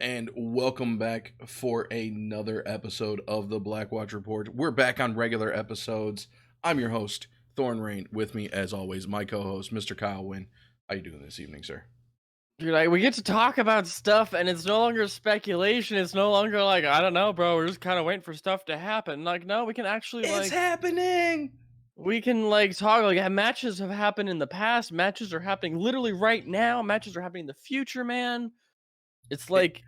and welcome back for another episode of the Black Watch Report. We're back on regular episodes. I'm your host, Thorn Rain. With me, as always, my co-host, Mr. Kyle Wynn. How you doing this evening, sir? Dude, we get to talk about stuff, and it's no longer speculation. It's no longer like, I don't know, bro. We're just kind of waiting for stuff to happen. Like, no, we can actually It's happening! we can talk. Matches have happened in the past. Matches are happening literally right now. Matches are happening in the future, man. It's It, like,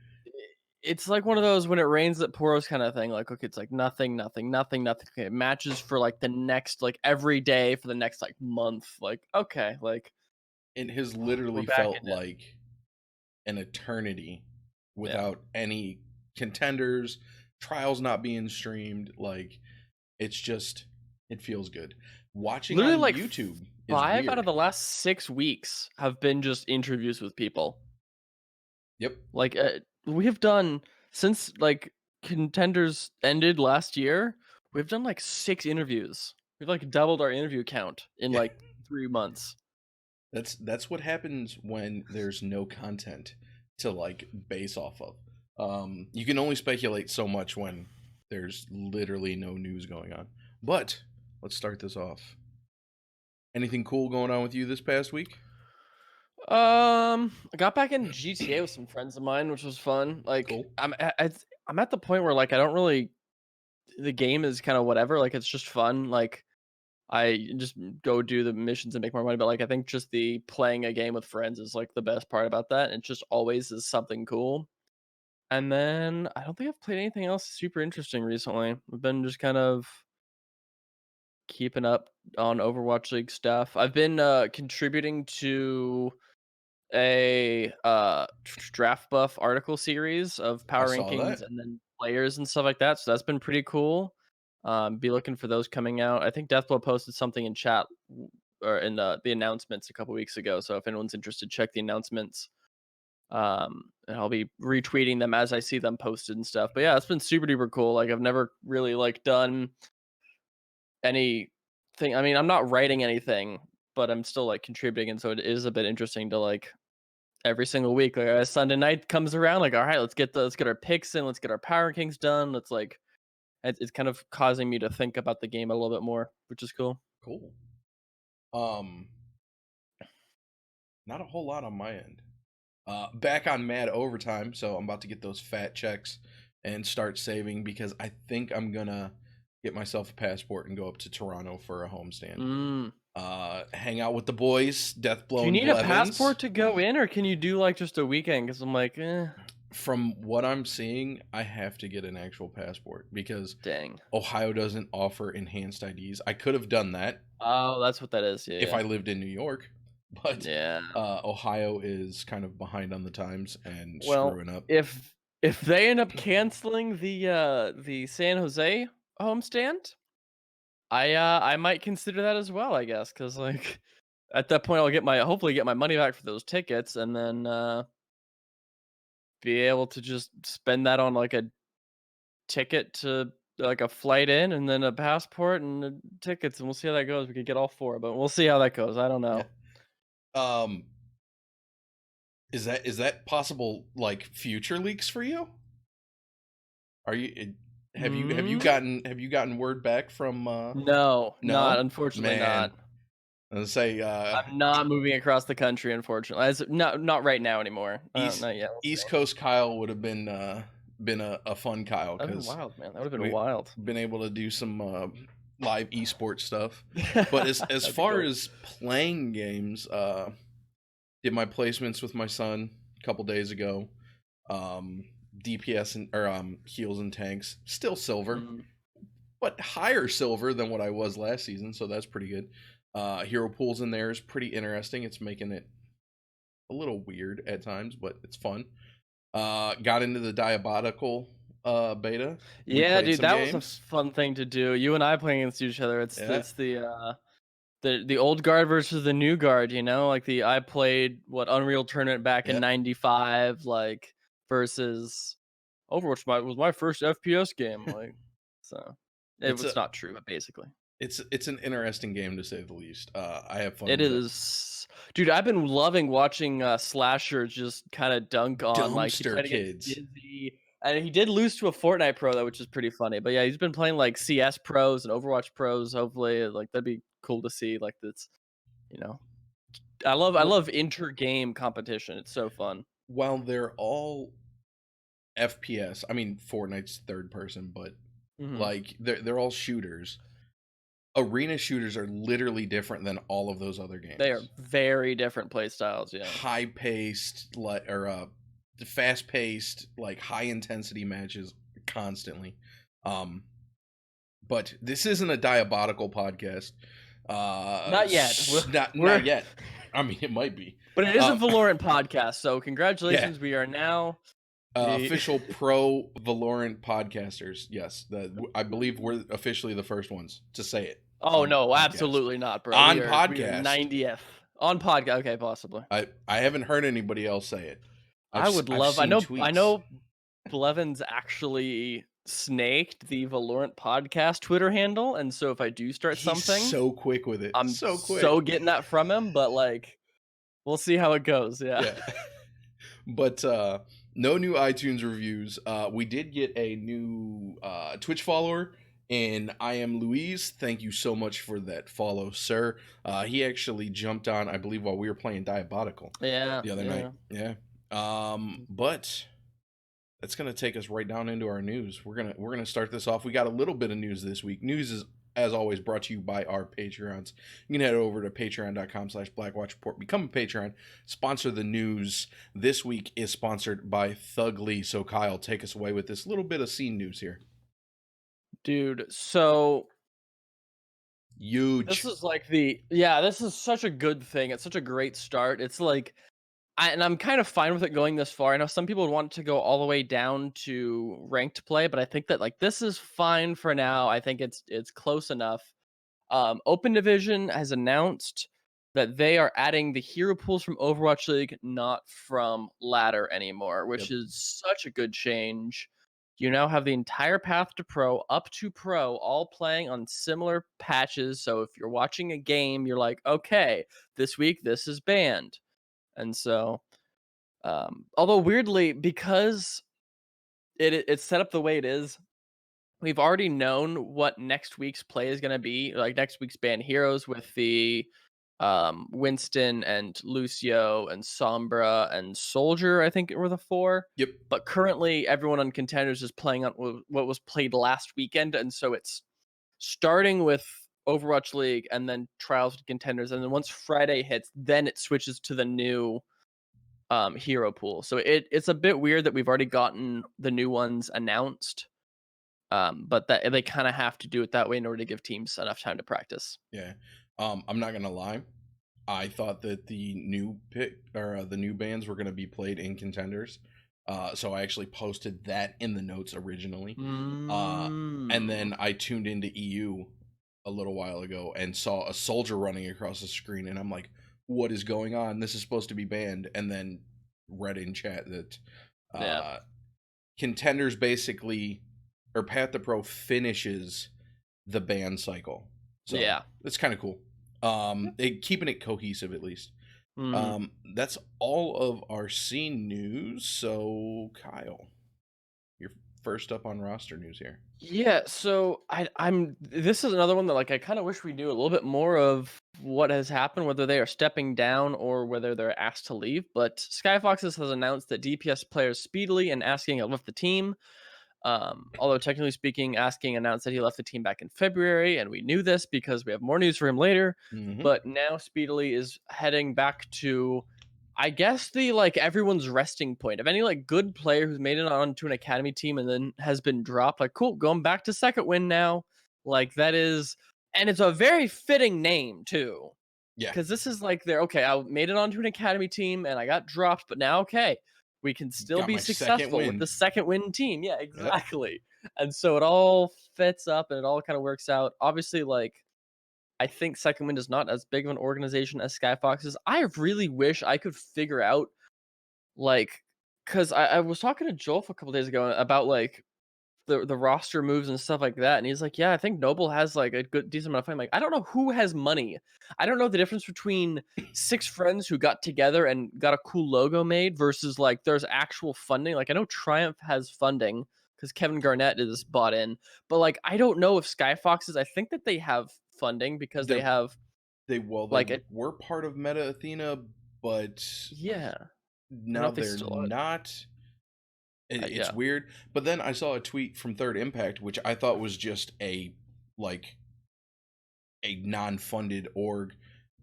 it's like one of those when it rains it pours kind of thing. Like, okay, it's like nothing. Okay, matches for like the next, like every day for the next like month. Like, okay, like it has we're literally back felt in it. like an eternity Yeah. without any contenders, trials not being streamed. Like, it's just, it feels good. Watching Literally, on like YouTube is 5 out of weird. the last 6 weeks have been just interviews with people. Yep. Like, we have done since Contenders ended last year. We've done like 6 interviews. We've like doubled our interview count in Yeah. like 3 months. That's what happens when there's no content to like base off of. You can only speculate so much when there's literally no news going on. But let's start this off. Anything cool going on with you this past week? I got back in GTA with some friends of mine, which was fun. Like, Cool. I'm at the point where like I don't really. The game is kind of whatever. Like, it's just fun. Like, I just go do the missions and make more money. But like, I think just the playing a game with friends is like the best part about that. It just always is something cool. And then I don't think I've played anything else super interesting recently. I've been just kind of keeping up on Overwatch League stuff. I've been contributing to a draft buff article series of I power saw rankings that. and then players and stuff like that. So that's been pretty cool. Be looking for those coming out. I think Deathblow posted something in chat or in the announcements a couple weeks ago. So if anyone's interested, check the announcements. And I'll be retweeting them as I see them posted and stuff. But yeah, it's been super duper cool. Like, I've never really like done anything. I mean, I'm not writing anything, but I'm still like contributing, and so it is a bit interesting to like every single week. Like, as Sunday night comes around, like, all right, let's get our picks in, let's get our Power Kings done. Let's like it's kind of causing me to think about the game a little bit more, which is cool. Cool. Um, Not a whole lot on my end. Back on Mad Overtime, so I'm about to get those fat checks and start saving because I think I'm gonna get myself a passport and go up to Toronto for a homestand. Mm. Hang out with the boys, Do Deathblow you and need a Blevins. passport to go in, or can you do like just a weekend? Because I'm like, From what I'm seeing, I have to get an actual passport because dang. Ohio doesn't offer enhanced IDs. I could have done that Oh, that's what that is. if Yeah, I lived in New York, but yeah. Ohio is kind of behind on the times and Well, screwing up. if they end up canceling the San Jose homestand, I might consider that as well, I guess, because like at that point I'll hopefully get my money back for those tickets, and then be able to just spend that on like a ticket to like a flight in, and then a passport and tickets, and we'll see how that goes. We could get all four, but we'll see how that goes. I don't Yeah. know. Um, is that possible? Like future leaks for you? Are you? Mm? Have you gotten word back from? No, not No, unfortunately man. not. I was say I'm not moving across the country, unfortunately. Not right now anymore. East Not yet. We'll East see. Coast Kyle would have been a fun Kyle That'd have been because wild, man. That would have been we wild. been able to do some live esports stuff. But as That'd be far dope. as playing games, did my placements with my son a couple days ago. DPS and or heals and tanks still silver, Mm. but higher silver than what I was last season, so that's pretty good. Hero pools in there is pretty interesting. It's making it a little weird at times, but it's fun. Got into the Diabolical beta. We Yeah, played dude, some that was a games. fun thing to do. You and I playing against each other. Yeah. It's the old guard versus the new guard. You know, like I played Unreal Tournament back in Yeah. '95, like versus Overwatch. Was my first FPS game. Like, so it It's was a not true, but basically. It's an interesting game to say the least. I have fun It with it. is, dude. I've been loving watching Slasher just kind of dunk on, like, he Dumpster tried to get kids. Dizzy, and he did lose to a Fortnite pro though, which is pretty funny. But yeah, he's been playing like CS pros and Overwatch pros. Hopefully, like that'd be cool to see. Like that's, you know, I Well, love inter game competition. It's so fun. while they're all FPS, I mean Fortnite's third person, but Hmm. like they're all shooters. Arena shooters are literally different than all of those other They are games. very different play styles. Yeah. High paced, like or fast paced, like high intensity matches constantly. Um, but this isn't a diabolical podcast. Not yet. Not We're yet. I mean, it might be. but it is a Um, Valorant podcast, so yeah. congratulations. We are now the Official pro Valorant podcasters. Yes, I believe we're officially the first ones to say it Oh, on no, podcast. absolutely not, bro. On We are podcast, 90th on podcast. Okay, possibly. I haven't heard anybody else say it. I would I've love. seen I tweets. know Blevins actually snaked the Valorant podcast Twitter handle, and so if I do start He's something, so quick with it. I'm So so quick. getting that from him. But like, we'll see how it goes. Yeah. Yeah. But no new iTunes reviews. We did get a new Twitch follower, and I am Louise. Thank you so much for that follow, sir. He actually jumped on, I believe, while we were playing Diabolical Yeah. the other night. Yeah. Yeah. But that's gonna take us right down into our news. We're gonna start this off. We got a little bit of news this week. News is, as always, brought to you by our Patreons. You can head over to patreon.com/blackwatchreport, become a Patreon, sponsor the news. This week is sponsored by Thugly. So Kyle, take us away with this little bit of scene news here. Dude, so this Huge. is like this is such a good thing. It's such a great start. It's like and I'm kind of fine with it going this far. I know some people would want it to go all the way down to ranked play, but I think that like this is fine for now. I think it's close enough. Open Division has announced that they are adding the hero pools from Overwatch League, not from ladder anymore, which Yep. is such a good change. You now have the entire path to pro up to pro all playing on similar patches. So if you're watching a game, you're like, okay, this week this is banned. And so although weirdly, because it's set up the way it is, we've already known what next week's play is going to be. Like next week's banned heroes with the Winston and Lucio and Sombra and Soldier, I think were the four. Yep. But currently, everyone on Contenders is playing on what was played last weekend, and so it's starting with Overwatch League and then Trials to Contenders, and then once Friday hits, then it switches to the new hero pool. So it's a bit weird that we've already gotten the new ones announced. But that they kind of have to do it that way in order to give teams enough time to practice. Yeah. I'm not gonna lie. I thought that the new pick or the new bands were gonna be played in Contenders. So I actually posted that in the notes originally. And then Mm. I tuned into EU a little while ago and saw a soldier running across the screen, and I'm like, "What is going on? This is supposed to be banned." And then read in chat that Yeah. uh, Contenders basically, or Path to Pro finishes the ban cycle. So Yeah. it's kind of cool. Keeping it cohesive at least. Mm. That's all of our scene news. So Kyle, you're first up on roster news here. Yeah, so I'm this is another one that like I kind of wish we knew a little bit more of what has happened, whether they are stepping down or whether they're asked to leave. But Skyfoxes has announced that DPS players speedily and asking have left the team. Although technically speaking, Asking announced that he left the team back in February, and we knew this because we have more news for him later. Mm-hmm. But now Speedily is heading back to, I guess, the like everyone's resting point of any like good player who's made it onto an academy team and then has been dropped. Like, cool, going back to second win now. Like that is, and it's a very fitting name too, Yeah, because this is like they're okay. I made it onto an academy team and I got dropped, but now okay, we can still got be my second successful with win. the second win team. Yeah, Yep. exactly. And so it all fits up and it all kind of works out. Obviously, like I think Second Wind is not as big of an organization as Skyfox is. I really wish I could figure out like because I was talking to Joel a couple days ago about like the roster moves and stuff like that, and he's like, "Yeah, I think Noble has like a good decent amount of fame." Like, I don't know who has money. I don't know the difference between six friends who got together and got a cool logo made versus like there's actual funding. Like, I know Triumph has funding because Kevin Garnett is bought in, but like I don't know if Skyfox is. I think that they have funding because they They're have they like a were part of Meta Athena, but yeah. I don't know now if they they're still are. not. It's Yeah. weird. But then I saw a tweet from Third Impact, which I thought was just like a non-funded org.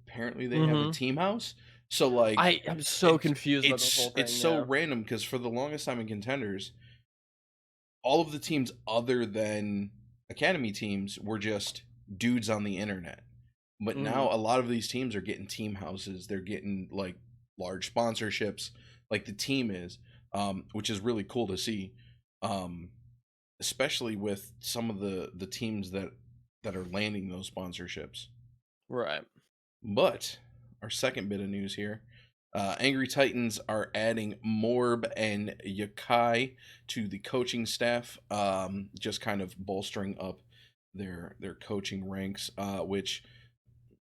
Apparently, they have a Mm-hmm. team house. So like, I am so confused about this whole it's thing. so Yeah. random because for the longest time in Contenders, all of the teams other than academy teams were just dudes on the internet. But Mm-hmm. now a lot of these teams are getting team houses. They're getting like large sponsorships, like the team is, which is really cool to see. Um, Especially with some of the teams that are landing those sponsorships. Right. But our second bit of news here. Angry Titans are adding Morb and Yakai to the coaching staff, just kind of bolstering up their coaching ranks, which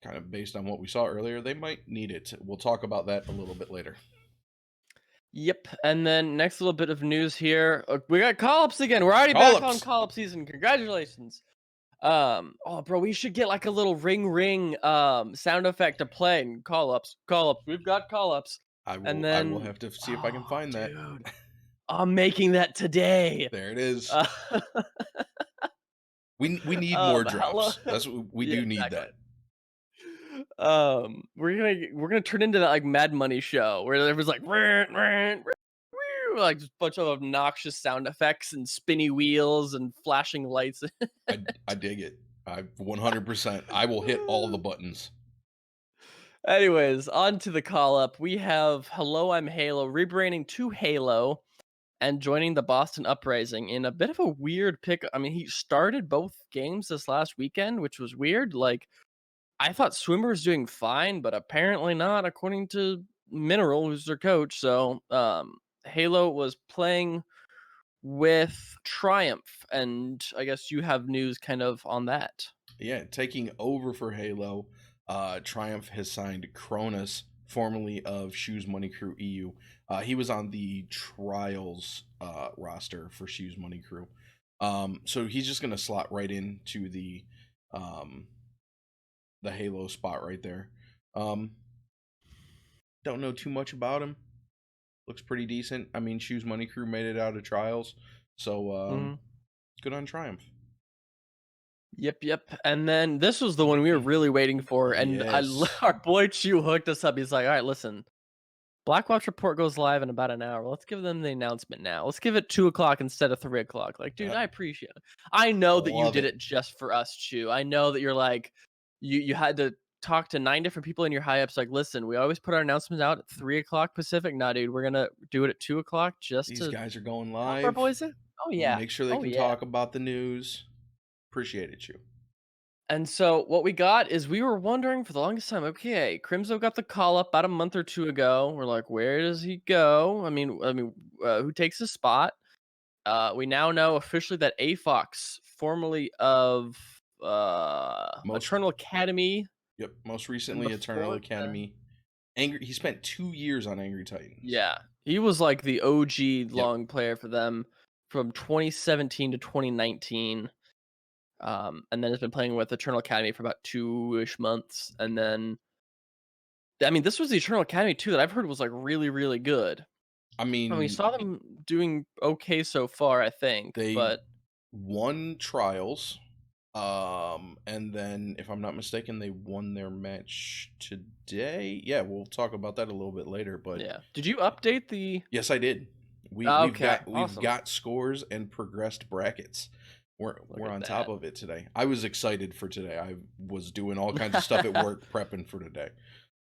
kind of based on what we saw earlier, they might need it. We'll talk about that a little bit later. Yep. And then next little bit of news here. We got call-ups again. We're already Call back on ups. call-up season. Congratulations. Oh bro, we should get like a little ring sound effect to play and call-ups. Call-ups. We've got call-ups. And I will then have to see if I can oh find that. dude. I'm making that today. There it is. Uh, We need more hello. drops. That's what we Yeah, do need exactly. that. We're gonna turn into that like Mad Money show where everyone's like like just a bunch of obnoxious sound effects and spinny wheels and flashing lights. I dig it. I 100%. I will hit all the buttons. Anyways, on to the call up. We have Hello, I'm Halo rebranding to Halo and joining the Boston Uprising in a bit of a weird pick. I mean, he started both games this last weekend, which was weird. Like, I thought Swimmer was doing fine, but apparently not, according to Mineral, who's their coach. So, Halo was playing with Triumph, and I guess you have news kind of on that. Yeah, taking over for Halo, Triumph has signed Cronus, formerly of Shoes Money Crew EU. He was on the Trials roster for Shoes Money Crew. So he's just gonna slot right into um, the Halo spot right there. Um, don't know too much about him. Looks pretty decent. I mean, Shoes Money Crew made it out of Trials, so Mhm. good on Triumph. Yep, yep. And then this was the one we were really waiting for, and Yes, our boy Chew hooked us up. He's like, "All right, listen, Blackwatch Report goes live in about an hour. Let's give them the announcement now. Let's give it 2 o'clock instead of 3 o'clock." Like, dude, I appreciate it. I know that you love did it. it just for us, Chew. I know that you're like, you had to talk to 9 different people in your high ups. Like, listen, we always put our announcements out at 3 o'clock Pacific. Nah, dude, we're gonna do it at 2 o'clock just These to guys are going help our live. boys in. Oh yeah, Make sure they oh can yeah. talk about the news. Appreciate it, you. And so what we got is we were wondering for the longest time, okay, Crimzo got the call up about a month or two ago. We're like, where does he go? Who takes his spot? We now know officially that AFOX, formerly of Most Eternal Academy, Yep, most and recently Eternal before that, Academy. Angry he spent 2 years on Angry Titans. yeah, he was like the OG Yep. long player for them from 2017 to 2019. And then has been playing with Eternal Academy for about 2-ish months, and then I mean, this was the Eternal Academy too that I've heard was like really, really good. I And we mean, saw them doing okay so far, I think. they But won trials. And then if I'm not mistaken, they won their match today. Yeah, we'll talk about that a little bit later, but yeah, did you update the? yes, I did. Okay, We've awesome. got scores and progressed brackets. Look We're at on top that. of it today. I was excited for today. I was doing all kinds of stuff at work prepping for today.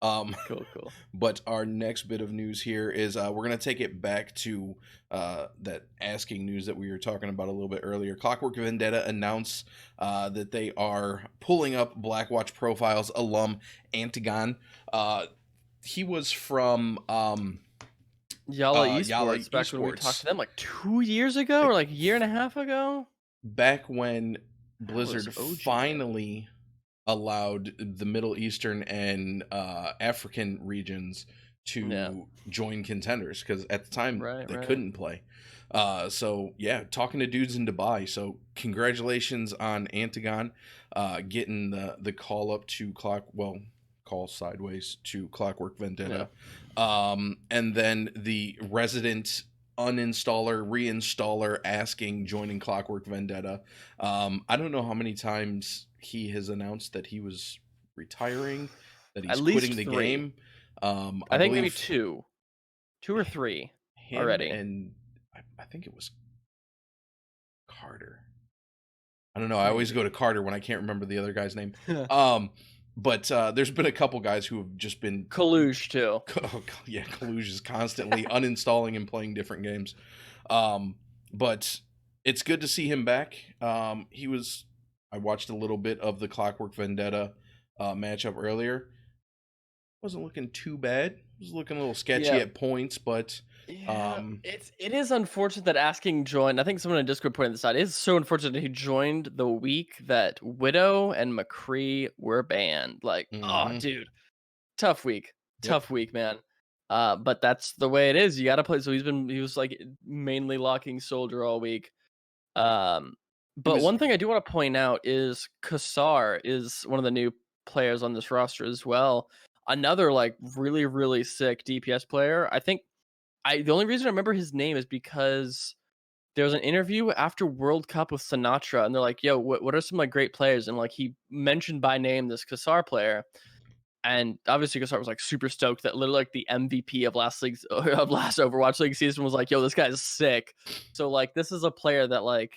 Um, Cool, cool. but our next bit of news here is we're gonna take it back to that asking news that we were talking about a little bit earlier. Clockwork Vendetta announced that they are pulling up Blackwatch Profiles alum Antigon. He was from Yalla Yala Esports, back when we talked to Esports. them like 2 years ago Like or like a year and a half ago? back when That was Blizzard OG, man. finally allowed the Middle Eastern and African regions Yeah. to join contenders because at the time Right, they right. couldn't play. So yeah, talking to dudes in Dubai. So congratulations on Antigon getting the call up to call sideways to Clockwork Yeah. Vendetta, and then the resident uninstaller reinstaller asking joining Clockwork Vendetta. I don't know how many times he has announced that he was retiring, that At he's least quitting the 3. game. I I think maybe believe 2. 2 or 3 him already. and I think it was Carter. I don't know. I always go Maybe. to Carter when I can't remember the other guy's name. Um, but there's been a couple guys who have just been, Kalush too. yeah, Kaluj is constantly uninstalling and playing different games. Um, but it's good to see him back. I watched a little bit of the Clockwork Vendetta matchup earlier. Wasn't looking too bad. Was looking a little sketchy Yeah. at points, but Yeah, um, it is unfortunate that asking joined. I think someone in Discord pointed this out. It is so unfortunate that he joined the week that Widow and McCree were banned. Like, oh, mhm. dude, tough week, Yep. man. But that's the way it is. You got to play. So he was like mainly locking Soldier all week. Um, He but was one thing I do want to point out is Kassar is one of the new players on this roster as well. Another like really really sick DPS player. I think the only reason I remember his name is because there was an interview after World Cup with Sinatra, and they're like, "Yo, what are some like great players?" And like he mentioned by name this Kassar player, and obviously Kassar was like super stoked that literally like the MVP of last league's of last Overwatch League season was like, "Yo, this guy's sick." So like this is a player that like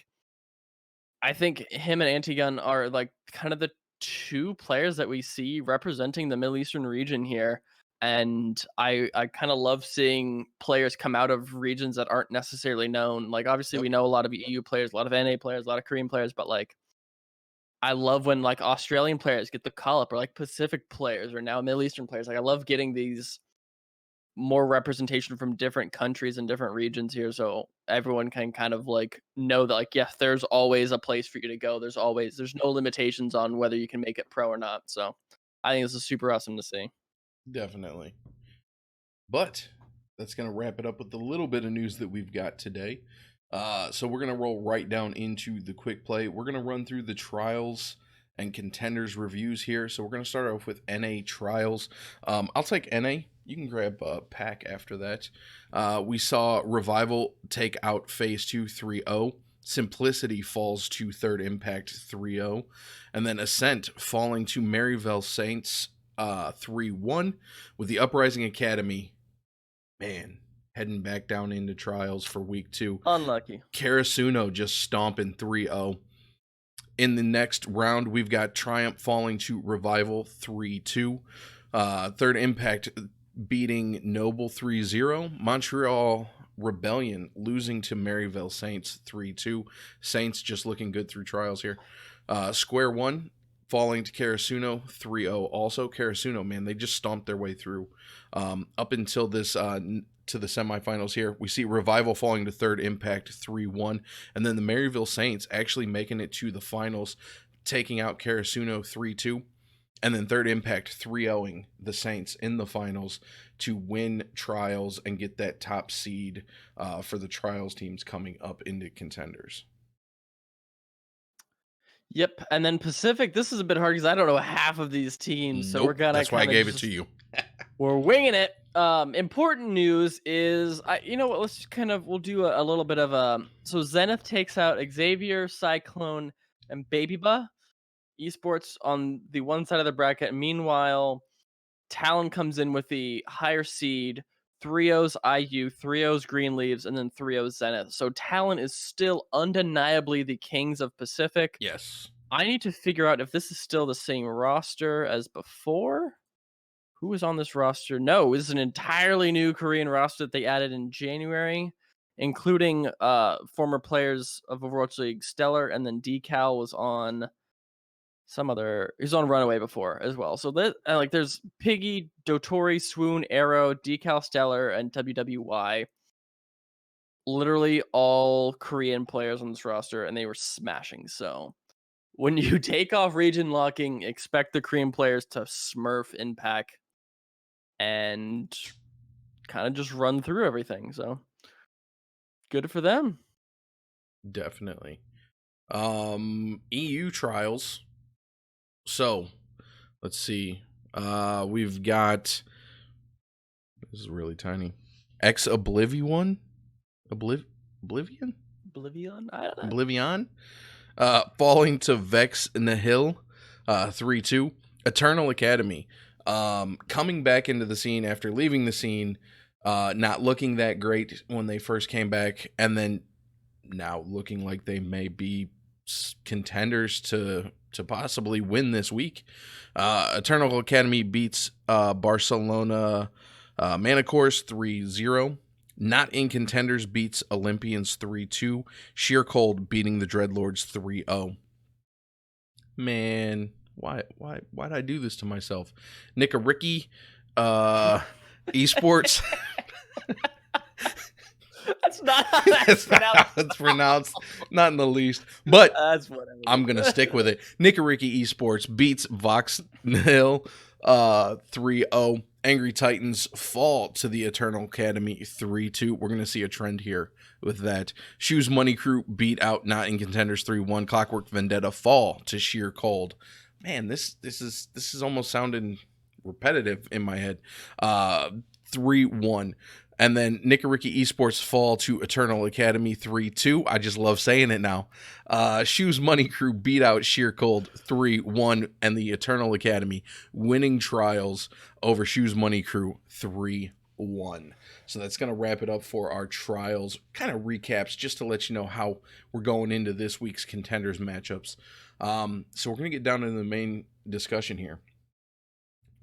I think him and Antigun are like kind of the 2 players that we see representing the Middle Eastern region here. And I kind of love seeing players come out of regions that aren't necessarily known. Like obviously yep, we know a lot of EU players, a lot of NA players, a lot of Korean players, but like I love when like Australian players get the call up or like Pacific players or now Middle Eastern players. Like I love getting these more representation from different countries and different regions here so everyone can kind of like know that like yes there's always a place for you to go, there's no limitations on whether you can make it pro or not. So I think this is super awesome to see. definitely. But that's going to wrap it up with the little bit of news that we've got today. So we're going to roll right down into the quick play. We're going to run through the trials and contenders reviews here. So we're going to start off with NA trials. I'll take NA. You can grab Pack after that. We saw Revival take out Phase 2 3-0. Simplicity falls to Third Impact 3-0. And then Ascent falling to Maryville Saints 3-1. With the Uprising Academy, man, heading back down into trials for week 2. Unlucky. Karasuno just stomping 3-0. In the next round, we've got Triumph falling to Revival 3-2. Third Impact beating Noble 3-0. Montreal Rebellion losing to Maryville Saints 3-2. Saints just looking good through trials here. Square One falling to Karasuno 3-0. Also, Karasuno, man, they just stomped their way through up until this to the semifinals here. We see Revival falling to Third Impact 3-1, and then the Maryville Saints actually making it to the finals, taking out Karasuno 3-2, and then Third Impact 3-0ing the Saints in the finals to win trials and get that top seed for the trials teams coming up into contenders. Yep. And then Pacific, this is a bit hard because I don't know half of these teams, so we're Nope, gonna that's why I kind of gave it to just you. we're winging it. Important news is, you know what? Let's just kind of we'll do a little bit of So Zenith takes out Xavier, Cyclone, and Babyba Esports on the one side of the bracket. Meanwhile, Talon comes in with the higher seed. 3-0's IU, 3-0's Green Leaves, and then 3-0's Zenith. So Talon is still undeniably the kings of Pacific. Yes. I need to figure out if this is still the same roster as before. Who was on this roster? No, this is an entirely new Korean roster that they added in January, including former players of Overwatch League. Stellar and then Decal was on some other. He's on Runaway before as well. So that like there's Piggy, Dotori, Swoon, Arrow, Decal Stellar, and WWY. Literally all Korean players on this roster, and they were smashing. So when you take off region locking, expect the Korean players to smurf in pack and kind of just run through everything. So good for them. Definitely. EU trials. So let's see. We've got, this is really tiny. Ex Oblivion? Oblivion? Oblivion? I don't know. Oblivion? Falling to Vex in the Hill, 3-2. Eternal Academy, coming back into the scene after leaving the scene, not looking that great when they first came back, and then now looking like they may be contenders to possibly win this week. Eternal Academy beats Barcelona Manacores 3-0. Not in Contenders beats Olympians 3-2. Sheer Cold beating the Dreadlords 3-0. Man, why'd I do this to myself? Nickaricky, esports. That's not how that's pronounced. It's pronounced, not in the least. But That's whatever. I'm gonna stick with it. Nickaricky esports beats Vox Hill 3-0. Angry Titans fall to the Eternal Academy 3-2. We're going to see a trend here with that. Shoes Money Crew beat out Not in Contenders 3-1. Clockwork Vendetta fall to Sheer Cold. Man, this is almost sounding repetitive in my head. 3-1. And then Nickaricky Esports fall to Eternal Academy 3-2. I just love saying it now. Shoes Money Crew beat out Sheer Cold 3-1. And the Eternal Academy winning trials over Shoes Money Crew 3-1. So that's going to wrap it up for our trials. Kind of recaps just to let you know how we're going into this week's Contenders matchups. So we're going to get down into the main discussion here.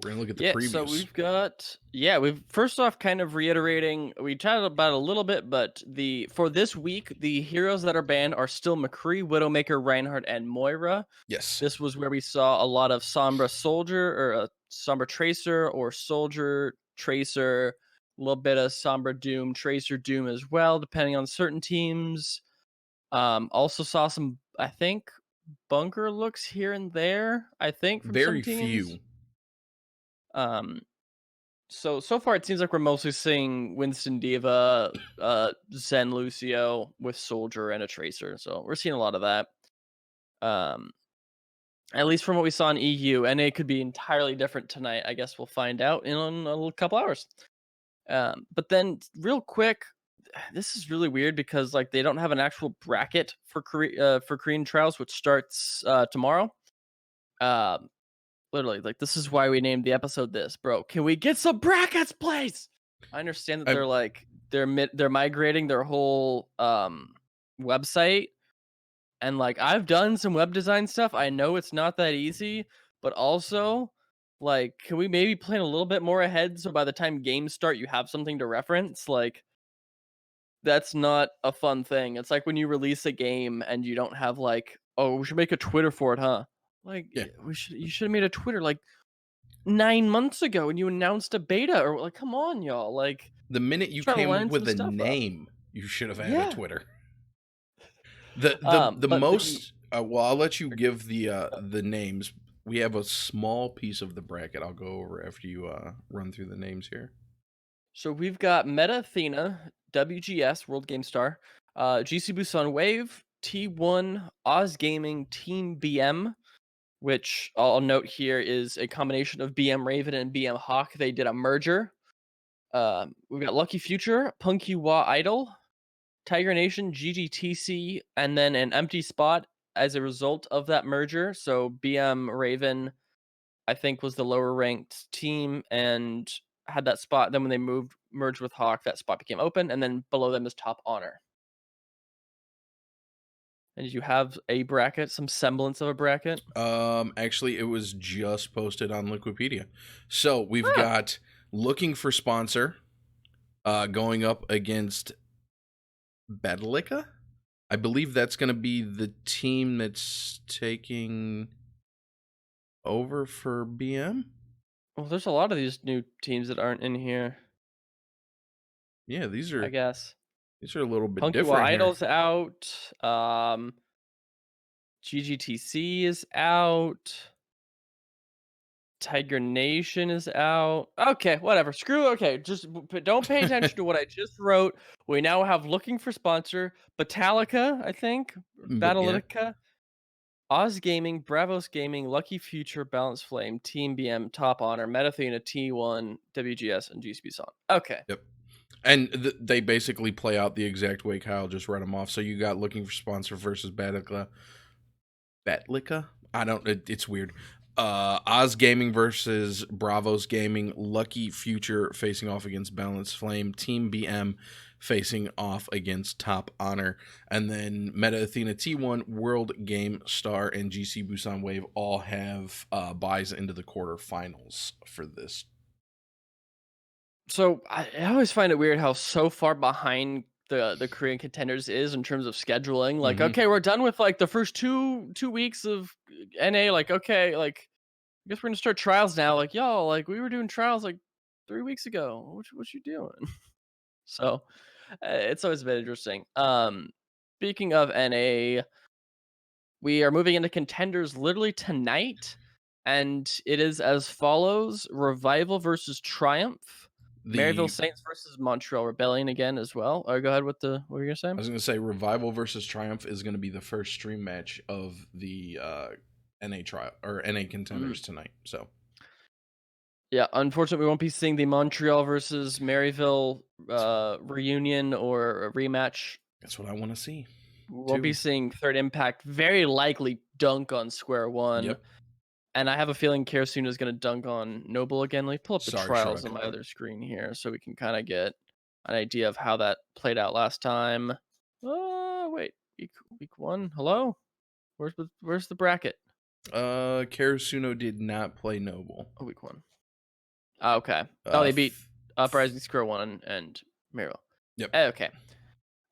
We're going to look at the previews. So we've got, we've first off kind of reiterating, we chatted about it a little bit, but for this week, the heroes that are banned are still McCree, Widowmaker, Reinhardt, and Moira. Yes. This was where we saw a lot of Sombra Soldier or Sombra Tracer or Soldier Tracer, a little bit of Sombra Doom, Tracer Doom as well, depending on certain teams. Also saw some, I think, bunker looks here and there, I think, from very some teams. few. So far it seems like we're mostly seeing Winston Diva, Zen Lucio with Soldier and a Tracer. So we're seeing a lot of that. At least from what we saw in EU, and it could be entirely different tonight. I guess we'll find out in a couple hours. But then real quick, this is really weird because like they don't have an actual bracket for Korean trials, which starts tomorrow. Literally, like this is why we named the episode this, bro. Can we get some brackets, please? I understand that they're migrating their whole website, and like I've done some web design stuff. I know it's not that easy, but also like can we maybe plan a little bit more ahead so by the time games start you have something to reference? Like that's not a fun thing. It's like when you release a game and you don't have like, oh, we should make a Twitter for it, huh? Like you should have made a Twitter like 9 months ago when you announced a beta, or like, come on, y'all. Like the minute you came up with a name, you should have had a Twitter. The most well, I'll let you give the names. We have a small piece of the bracket. I'll go over after you run through the names here. So we've got Meta Athena, WGS, World Game Star, GC Busan Wave, T1, Oz Gaming, Team BM, which I'll note here is a combination of BM Raven and BM Hawk. They did a merger. We've got Lucky Future, Punky Wa Idol, Tiger Nation, GGTC, and then an empty spot as a result of that merger. So BM Raven, I think, was the lower ranked team and had that spot. Then when they merged with Hawk, that spot became open, and then below them is Top Honor. And did you have a bracket, some semblance of a bracket? Actually, it was just posted on Liquipedia. So we've got Looking for Sponsor, going up against Badalika. I believe that's going to be the team that's taking over for BM. Well, there's a lot of these new teams that aren't in here, Yeah, these I are guess. these are a little bit Punky Wa different here. Idol's out. GGTC is out. Tiger Nation is out. Okay, whatever. Screw. Okay, just don't pay attention to what I just wrote. We now have looking for sponsor Battalica, I think, But yeah, Battalitica, Oz Gaming, Bravos Gaming, Lucky Future, Balance Flame, Team BM, Top Honor, Metathena, T1, WGS, and GCB Song. Okay. yep. And they basically play out the exact way Kyle just read them off. So you got looking for sponsor versus Batlica. I don't. It's weird. Oz Gaming versus Bravos Gaming. Lucky Future facing off against Balance Flame. Team BM facing off against Top Honor. And then Meta Athena T1, World Game Star, and GC Busan Wave all have buys into the quarterfinals for this. So I always find it weird how so far behind the Korean contenders is in terms of scheduling. Like, Mm-hmm. okay, we're done with like the first two weeks of NA. Like, okay, like I guess we're gonna start trials now. Like, y'all, like we were doing trials like 3 weeks ago. What you doing? So it's always been interesting. Speaking of NA, we are moving into contenders literally tonight, and it is as follows: Revival versus Triumph, Maryville The Saints versus Montreal Rebellion again as well. Or go ahead with the what were you gonna say? I was going to say Revival versus Triumph is going to be the first stream match of the NA trial or NA Mm. contenders tonight. So Yeah, unfortunately, we won't be seeing the Montreal versus Maryville that's, reunion or a rematch. that's what I want to see We won't be too. seeing Third Impact very likely dunk on Square One. Yep. And I have a feeling Karasuna is going to dunk on Noble again. Let me pull up the Sorry, trials Shrug. on my other screen here so we can kind of get an idea of how that played out last time. Oh, wait. Week one. Hello? Where's the bracket? Karasuno did not play Noble. Oh, week one. Oh, okay. Oh, they beat F- Uprising Square One and Miro. yep. Okay.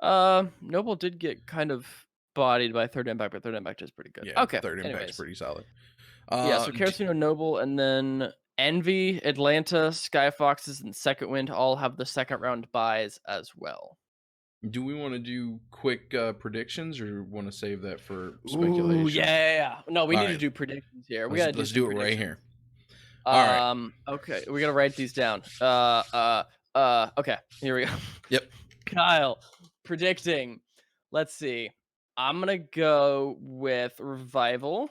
Noble did get kind of bodied by Third Impact, but Third Impact is pretty good. Yeah, Okay. third impact's Anyways. pretty solid. Yeah, so Karasuno, Noble, and then Envy, Atlanta, Sky Foxes, and Second Wind all have the second round buys as well. Do we want to do quick predictions or want to save that for Ooh, speculation? yeah. No, we All need to right, do predictions here. We gotta do let's some do it right predictions. here. All right. Okay, we gotta write these down. Okay, here we go. Yep. Kyle, predicting. Let's see. I'm gonna go with Revival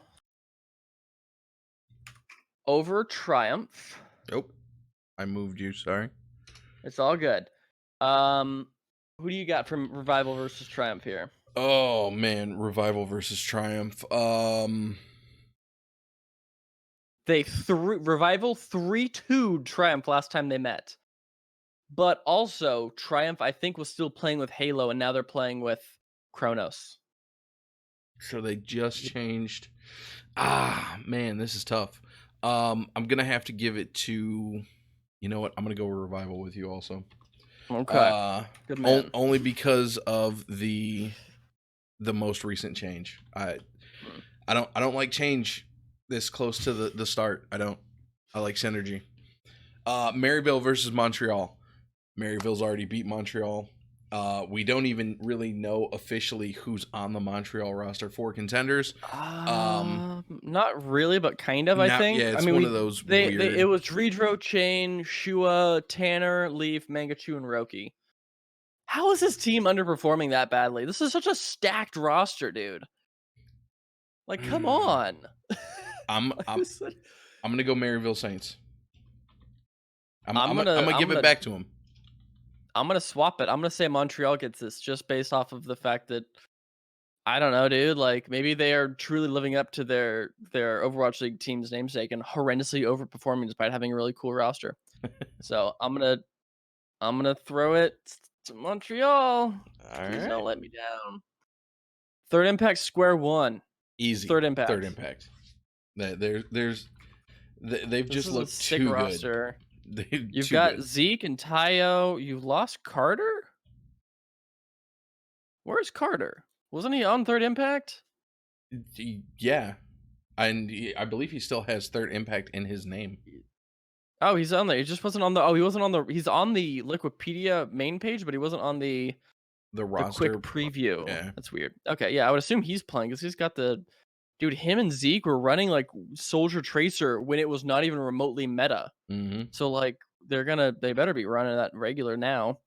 over Triumph. Nope. I moved you. Sorry. It's all good. Who do you got from Revival versus Triumph here? Oh man, Revival versus Triumph. They threw Revival 3-2 Triumph last time they met. But also Triumph, I think, was still playing with Halo, and now they're playing with Kronos. So they just changed. Man, this is tough. I'm gonna have to give it to. You know what? I'm gonna go with Revival with you also. Okay, good man. Only because of the most recent change. Mm. I don't like change this close to the start. I don't. I like synergy. Maryville versus Montreal. Maryville's already beat Montreal. We don't even really know officially who's on the Montreal roster for contenders. Not really, but kind of. I Not think. yeah, I it's mean, one of those weird. it was Redro, Chain, Shua, Tanner, Leaf, Mangachu, and Roki. How is this team underperforming that badly? This is such a stacked roster, dude. Like, come on. I'm Like, I'm I'm gonna go Maryville Saints. I'm I'm gonna gonna I'm give it gonna back to him. I'm gonna swap it. I'm gonna say Montreal gets this just based off of the fact that I don't know, dude. Like maybe they are truly living up to their Overwatch League team's namesake and horrendously overperforming despite having a really cool roster. So I'm gonna throw it to Montreal. All Please right. don't let me down. Third Impact Square One. Easy. Third Third Impact. impact. They've This just is a looked sick too good. roster. They're You've too got good. Zeke and Tayo. You lost Carter? Where's Carter? Wasn't he on Third Impact? Yeah. and I believe he still has Third Impact in his name. Oh, he's on there. He just wasn't on the. Oh, he wasn't on the. He's on the Liquipedia main page, but he wasn't on The the quick roster, preview. yeah. That's weird. Okay, yeah, I would assume he's playing because he's got the. Dude, him and Zeke were running like Soldier Tracer when it was not even remotely meta. Mm-hmm. So like they better be running that regular now.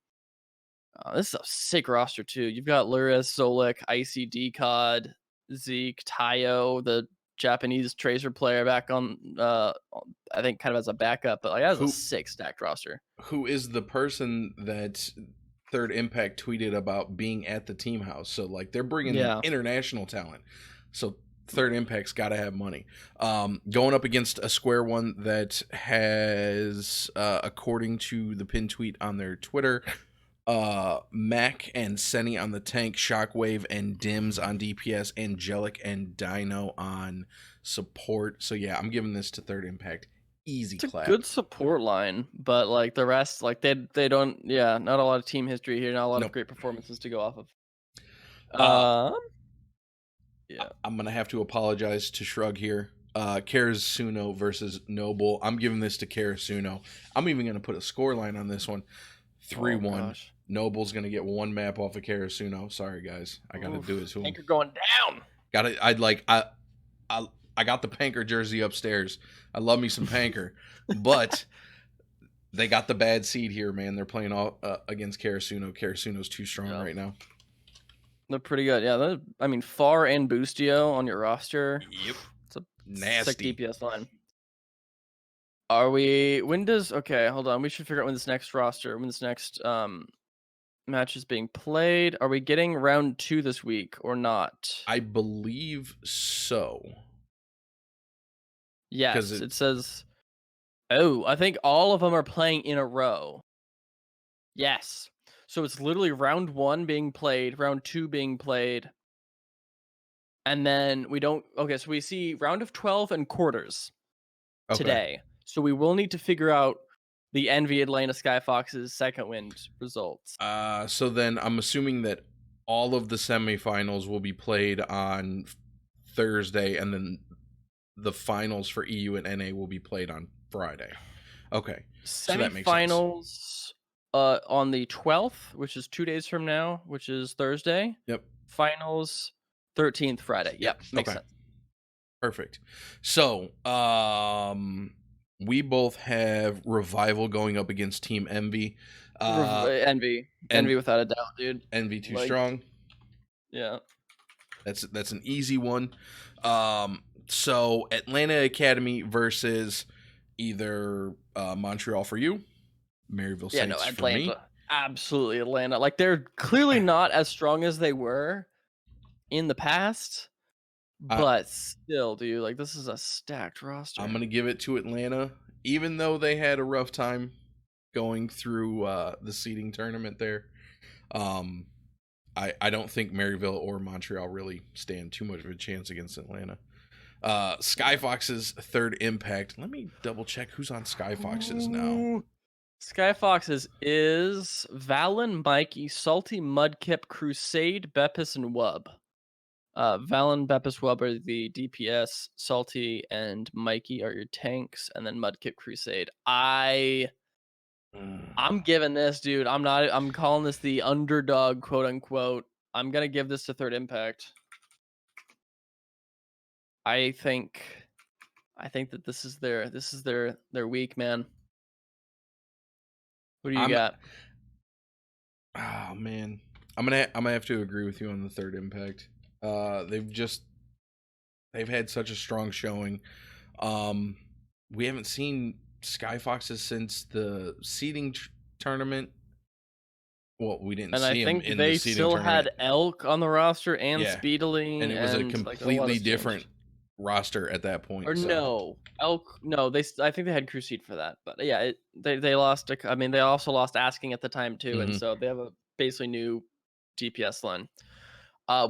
This is a sick roster too. You've got Luris, Solik, Icy, Decod, Zeke, Tayo, the Japanese Tracer player back on. I think kind of as a backup, but like that's a Who sick stacked roster. who is the person that Third Impact tweeted about being at the team house? So like they're bringing Yeah, international talent. So Third Impact's got to have money. Going up against a Square One that has, according to the pin tweet on their Twitter, Mac and Senny on the tank, Shockwave and Dims on DPS, Angelic and Dino on support. So yeah, I'm giving this to Third Impact. Easy it's a clap. good support line, but like the rest, like they don't. Yeah, not a lot of team history here. Not a lot of Nope. great performances to go off of. Uh, Yeah. I'm gonna have to apologize to Shrug here. Karasuno versus Noble. I'm giving this to Karasuno. I'm even gonna put a score line on this one. 3-1. Gosh. Noble's gonna get one map off of Karasuno. Sorry guys. I gotta do it to him. Anchor going down. I got the Panker jersey upstairs. I love me some Panker. But they got the bad seed here, man. They're playing all against Karasuno. Karasuno's too strong right now. They're pretty good. Yeah, I mean, Far and Boostio on your roster. Yep. It's a Nasty. sick DPS line. Are we? When does? Okay, hold on. We should figure out when this next match is being played. Are we getting round 2 this week or not? I believe so. Yes, it says. Oh, I think all of them are playing in a row. Yes. So it's literally round 1 being played, round 2 being played. And then we don't. Okay, so we see round of 12 and quarters today. So we will need to figure out the Envy Atlanta Skyfox's second wind results. So then I'm assuming that all of the semifinals will be played on Thursday, and then the finals for EU and NA will be played on Friday. Okay. So that makes sense. Semifinals on the 12th, which is 2 days from now, which is Thursday. Yep. Finals 13th Friday. Yep. Makes sense. Perfect. So, we both have Revival going up against Team Envy. Envy without a doubt, dude. Envy too strong. Yeah. That's an easy one. So Atlanta Academy versus either Montreal for you, Maryville Saints for me. Absolutely Atlanta. Like they're clearly not as strong as they were in the past. But still, dude, like this is a stacked roster. I'm gonna give it to Atlanta, even though they had a rough time going through the seeding tournament there. I don't think Maryville or Montreal really stand too much of a chance against Atlanta. Skyfox's Third Impact. Let me double check who's on Skyfox's now. Skyfox's is Valen, Mikey, Salty, Mudkip, Crusade, Beppis, and Wub. Valen, Beppis, Wub are the DPS, Salty, and Mikey are your tanks, and then Mudkip, Crusade. I'm giving this, dude. I'm calling this the underdog, quote unquote. I'm gonna give this to Third Impact. I think that this is their week, man. What do you got? Oh man, I'm gonna have to agree with you on the Third Impact. They've had such a strong showing. We haven't seen Skyfoxes since the seeding tournament. Well, we didn't see him in the seeding tournament. And I think they still had Elk on the roster and Speedily, and it was a completely different roster at that point. Or no, Elk. No, I think they had Crusade for that. But yeah, they lost. I mean, they also lost Asking at the time too, and so they have a basically new DPS line.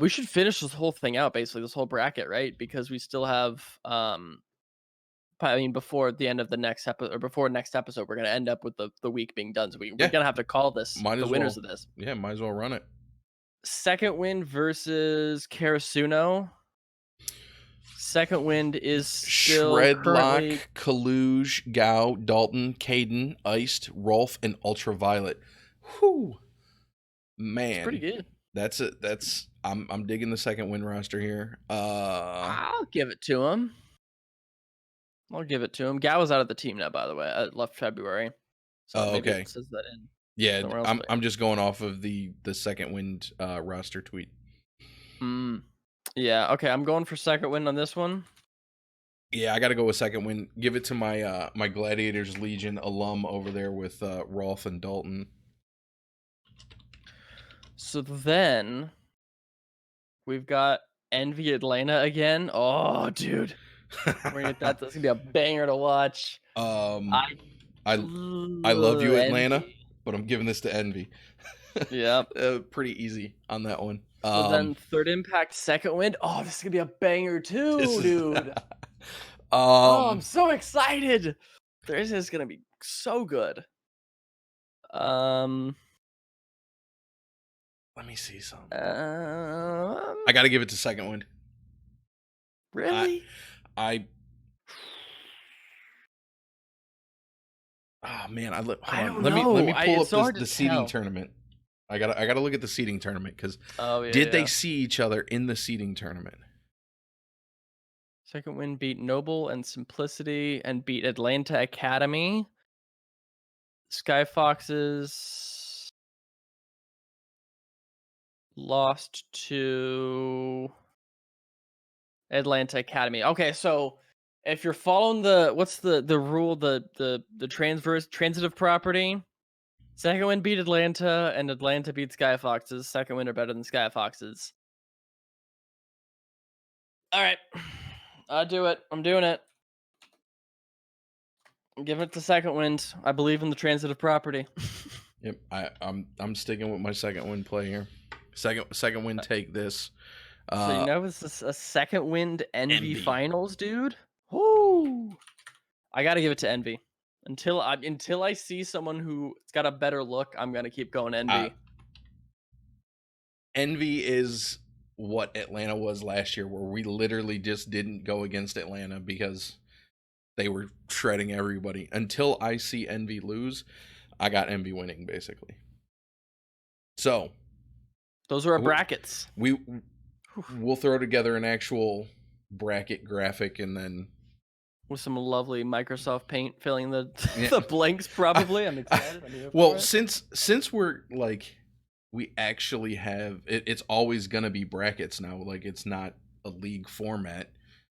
We should finish this whole thing out, basically this whole bracket, right? Because we still have, I mean, before the end of the next episode, or before next episode, we're gonna end up with the week being done. So we're gonna have to call this the winners of this. Yeah, might as well run it. Second win versus Karasuno. Second wind is still Shredlock, currently Kaluge, Gao, Dalton, Caden, Iced, Rolf, and Ultraviolet. Whew. it's pretty Man. good. That's it. I'm digging the second win roster here. I'll give it to him. I'll give it to him. Gao is out of the team now, by the way. I left February, so maybe Okay. it says that in Yeah, somewhere else. I'm just going off of the second wind roster tweet. Yeah. Okay, I'm going for second win on this one. Yeah, I got to go with second win. Give it to my my Gladiators Legion alum over there with Rolf and Dalton. So then we've got Envy Atlanta again. Oh, dude, we're gonna get that. That's gonna be a banger to watch. um, I I love you, Atlanta, Envy. but I'm giving this to Envy. Yep. Pretty easy on that one. So then third impact, second wind. Oh, this is gonna be a banger This too, is dude. Oh, I'm um. so excited. This is gonna be so good. Um, Let me see some. um I got to give it to second wind. really? I oh man, hold I on. don't Let know. me pull It's up so hard to the seeding tell. tournament. I gotta look at the seeding tournament because Oh yeah, did they yeah. see each other in the seeding tournament? Second win beat Noble and Simplicity and beat Atlanta Academy. Sky Foxes lost to Atlanta Academy. Okay, so if you're following what's the rule, the transitive property, second win beat Atlanta and Atlanta beat Sky Foxes. Second win are better than Sky Foxes. All right. I do it. I'm doing it. I'm giving it to second wind. I believe in the transitive property. Yep, I'm sticking with my second win play here. Second win take this. So you Uh, know it's a second wind Envy Envy. finals, dude. Woo! I gotta give it to Envy. Until I see someone who's got a better look, I'm gonna keep going Uh, Envy. Envy is what Atlanta was last year, where we literally just didn't go against Atlanta because they were shredding everybody. Until I see Envy lose, I got Envy winning basically. So Those are our brackets. we we'll throw together an actual bracket graphic and then With some lovely Microsoft Paint filling the yeah. the blanks. Probably, I'm excited. I'm here Well, for it. since we're like we actually have it's always gonna be brackets now. Like it's not a league format.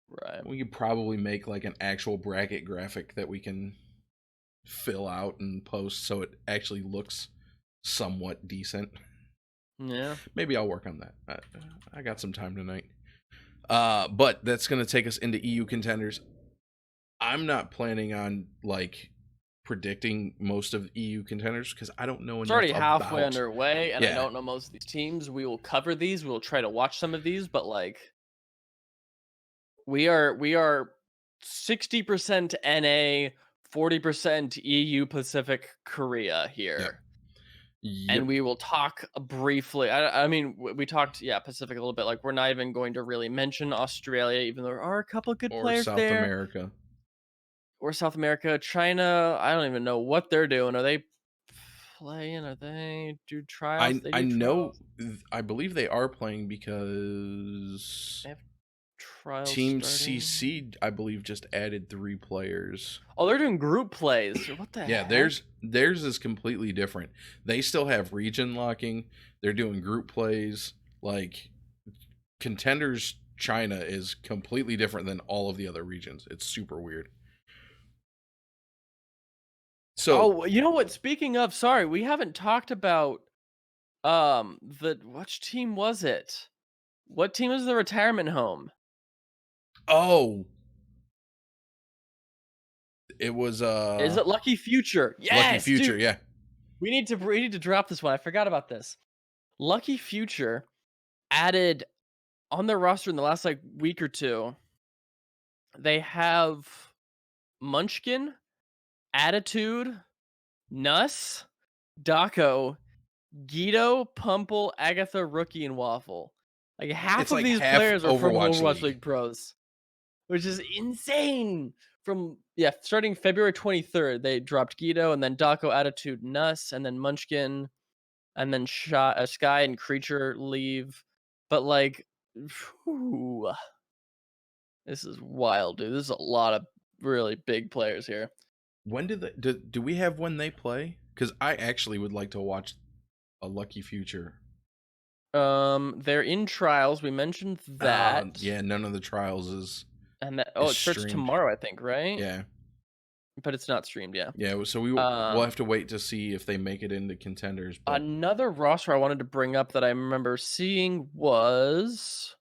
Right. We could probably make like an actual bracket graphic that we can fill out and post so it actually looks somewhat decent. Yeah. Maybe I'll work on that. I got some time tonight. But that's gonna take us into EU contenders. I'm not planning on like predicting most of EU contenders because I don't know It's enough already halfway about. underway, and I Yeah, don't know most of these teams. We will cover these. We'll try to watch some of these, but like we are 60% NA, 40% EU Pacific Korea yep, here. And yep. we will talk briefly. I mean, we talked, yeah, Pacific a little bit. Like, we're not even going to really mention Australia, even though there are a couple good Or players South there. America. Or South America, China. I don't even know what they're doing. Are they playing? Are they do trials? They I do know. trials. I believe they are playing because They have trials Team starting. CC, I believe, just added 3 players. Oh, they're doing group plays. What the Yeah, heck? theirs is completely different. They still have region locking. They're doing group plays. Like Contenders China is completely different than all of the other regions. It's super weird. So, Oh, you know what? Speaking of, sorry, we haven't talked about the which team was it? What team is the retirement home? oh, it was Is it Lucky Future? Lucky Yes, Future, dude. yeah. We need to drop this one. I forgot about this. Lucky Future added on their roster in the last like week or two. They have Munchkin, Attitude, Nuss, Daco, Guido, Pumple, Agatha, Rookie, and Waffle. Like half It's of like these half players are from Overwatch Overwatch League. League Pros. which is insane. Starting February 23rd, they dropped Guido, and then Daco Attitude Nuss, and then Munchkin, and then Sky and Creature leave. But like, whew, this is wild, dude. This is a lot of really big players here. When do we have when they play? Because I actually would like to watch a Lucky Future. They're in trials. We mentioned that. Yeah, none of the trials And that is it starts streamed. tomorrow, I think, right? Yeah, But it's not streamed, yeah. yeah. So we'll Um, have to wait to see if they make it into contenders. But Another roster I wanted to bring up that I remember seeing was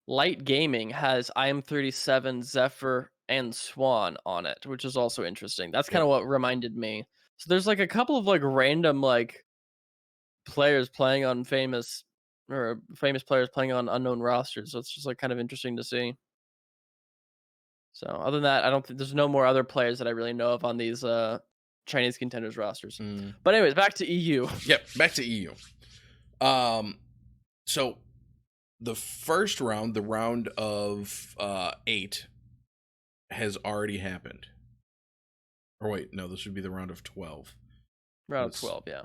Light Gaming has IM37, Zephyr, and Swan on it, which is also interesting. That's kind yep. of what reminded me. So there's like a couple of like random like players playing on famous players playing on unknown rosters. So it's just like kind of interesting to see. So other than that, I don't think there's no more other players that I really know of on these Chinese contenders rosters. Mm. But anyways, back to EU. Yep. Back to EU. So the first round, the round of 8, has already happened. Or wait, no, this would be the round of 12. Round of 12, yeah.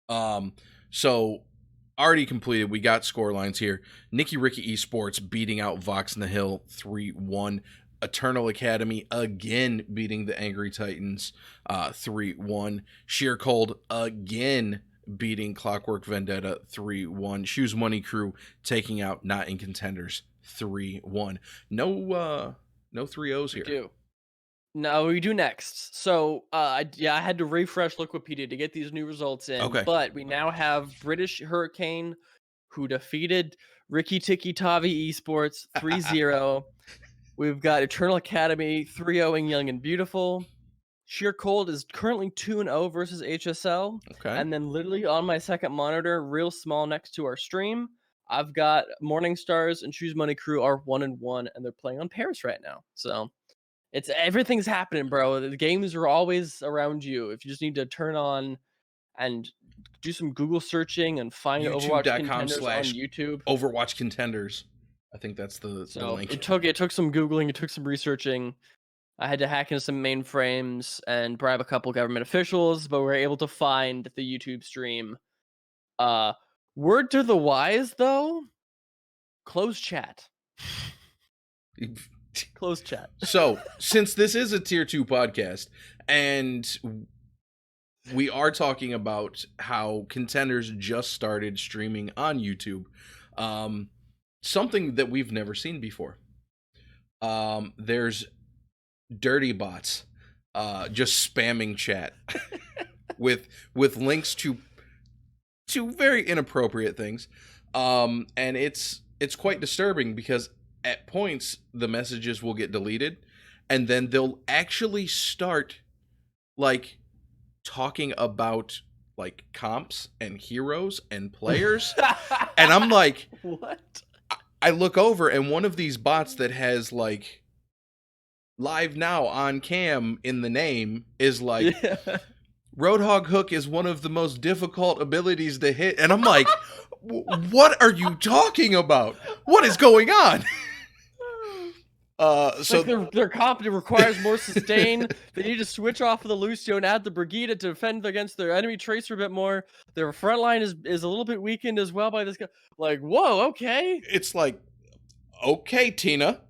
Yeah. So already completed. We got score lines here. Nicky Ricky Esports beating out Vox in the Hill 3-1. Eternal Academy again beating the Angry Titans 3-1. Sheer Cold again beating Clockwork Vendetta 3-1. Shoes Money Crew taking out Not in Contenders 3-1. No 3-0s here. No, we do next. So, I had to refresh Wikipedia to get these new results in. Okay. But we now have British Hurricane, who defeated Ricky Tiki Tavi Esports 3-0. We've got Eternal Academy 3-0ing Young and Beautiful. Sheer Cold is currently 2-0 versus HSL. Okay. And then literally on my second monitor, real small next to our stream, I've got Morning Stars and Choose Money Crew are 1-1, and they're playing on Paris right now. So everything's happening, bro. The games are always around you. If you just need to turn on and do some Google searching and find Overwatch contenders on YouTube. Overwatch contenders. I think that's the link. It took some Googling, it took some researching. I had to hack into some mainframes and bribe a couple government officials, but we were able to find the YouTube stream. Word to the wise, though, close chat. Close chat. So, since this is a tier 2 podcast, and we are talking about how contenders just started streaming on YouTube, something that we've never seen before. There's dirty bots just spamming chat with links to very inappropriate things. And it's quite disturbing because at points the messages will get deleted and then they'll actually start like talking about like comps and heroes and players. And I'm like, what? I look over and one of these bots that has like live now on cam in the name is like, yeah. Roadhog Hook is one of the most difficult abilities to hit. And I'm like, what are you talking about? What is going on? So like their comp requires more sustain. They need to switch off of the Lucio and add the Brigida to defend against their enemy tracer a bit more. Their front line is a little bit weakened as well by this guy. Like, whoa, okay. It's like, okay, Tina.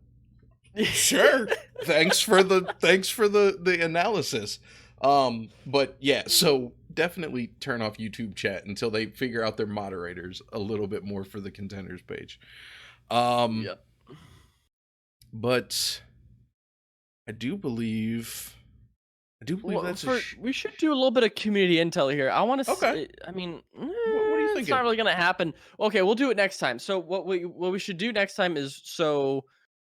Sure. Thanks for the analysis. But yeah, so definitely turn off YouTube chat until they figure out their moderators a little bit more for the contenders page. Yep. But I do believe that's we should do a little bit of community intel here. I want to okay. I mean, what are you thinking? It's not really going to happen. Okay, we'll do it next time. So what we should do next time is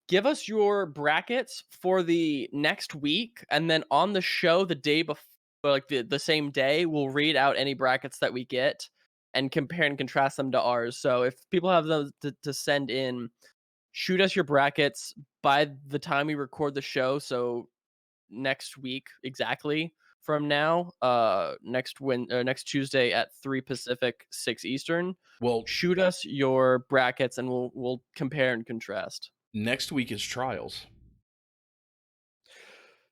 give us your brackets for the next week, and then on the show the day before, like the same day, we'll read out any brackets that we get and compare and contrast them to ours. So if people have those to send in, shoot us your brackets by the time we record the show. So next week exactly from now, next Tuesday at 3 Pacific, 6 Eastern. Well, shoot us your brackets and we'll compare and contrast. Next week is Trials.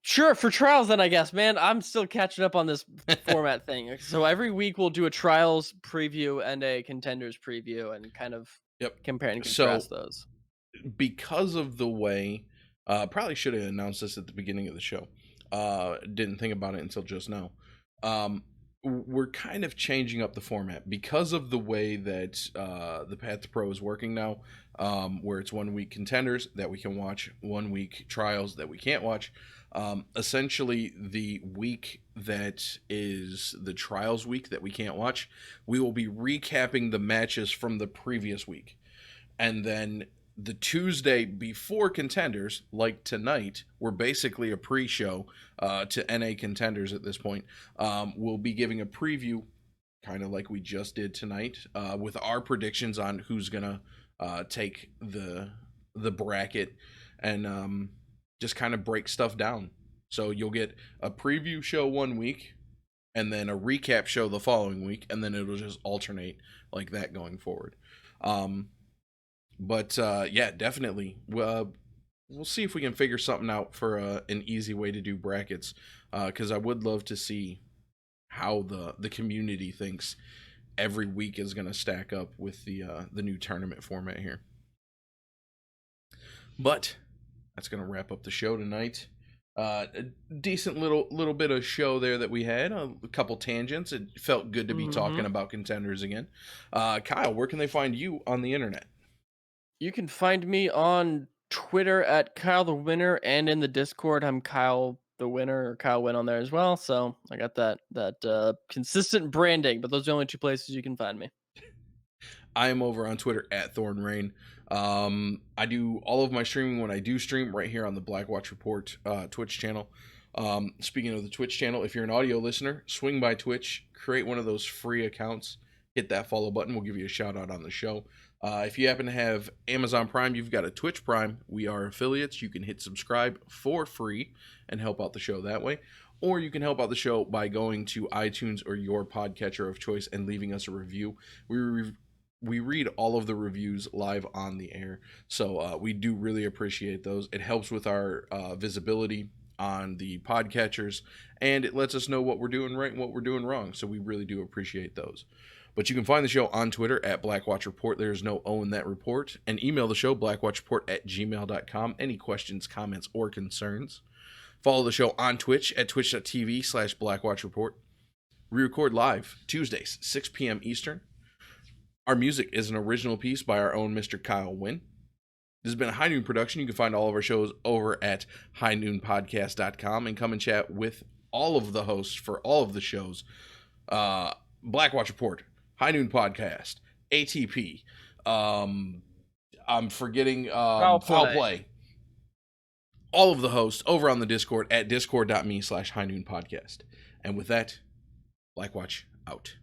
Sure, for trials then I guess, man. I'm still catching up on this format thing. So every week we'll do a trials preview and a contenders preview and kind of Yep. compare and So contrast those. because of the way, probably should have announced this at the beginning of the show. Didn't think about it until just now. We're kind of changing up the format because of the way that the Path to Pro is working now, where it's 1 week contenders that we can watch, 1 week trials that we can't watch. Essentially, the week that is the trials week that we can't watch, we will be recapping the matches from the previous week. And then the Tuesday before contenders, like tonight, we're basically a pre-show to NA contenders at this point. We'll be giving a preview, kind of like we just did tonight, with our predictions on who's gonna take the bracket and just kind of break stuff down. So you'll get a preview show 1 week, and then a recap show the following week, and then it'll just alternate like that going forward. But yeah, definitely. We'll see if we can figure something out for an easy way to do brackets, because I would love to see how the community thinks every week is going to stack up with the new tournament format here. But that's going to wrap up the show tonight. A decent little bit of show there that we had, a couple tangents. It felt good to be talking about contenders again. Kyle, where can they find you on the internet? You can find me on Twitter at Kyle the Winner, and in the Discord I'm Kyle the Winner or Kyle Win on there as well. So I got that consistent branding, but those are the only two places you can find me. I am over on Twitter at Thornrain. I do all of my streaming when I do stream right here on the Blackwatch Report Twitch channel. Speaking of the Twitch channel, if you're an audio listener, swing by Twitch, create one of those free accounts, hit that follow button. We'll give you a shout out on the show. If you happen to have Amazon Prime, you've got a Twitch Prime. We are affiliates. You can hit subscribe for free and help out the show that way. Or you can help out the show by going to iTunes or your podcatcher of choice and leaving us a review. We read all of the reviews live on the air, so we do really appreciate those. It helps with our visibility on the podcatchers, and it lets us know what we're doing right and what we're doing wrong, so we really do appreciate those. But you can find the show on Twitter at Blackwatch Report. There's no O in that report. And email the show, blackwatchreport@gmail.com. Any questions, comments, or concerns. Follow the show on Twitch at twitch.tv/blackwatchreport. We record live Tuesdays, 6 p.m. Eastern. Our music is an original piece by our own Mr. Kyle Wynn. This has been a High Noon production. You can find all of our shows over at highnoonpodcast.com and come and chat with all of the hosts for all of the shows. Blackwatch Report, High Noon Podcast, ATP. I'm forgetting Foul Play. All of the hosts over on the Discord at discord.me/highnoonpodcast. And with that, Blackwatch out.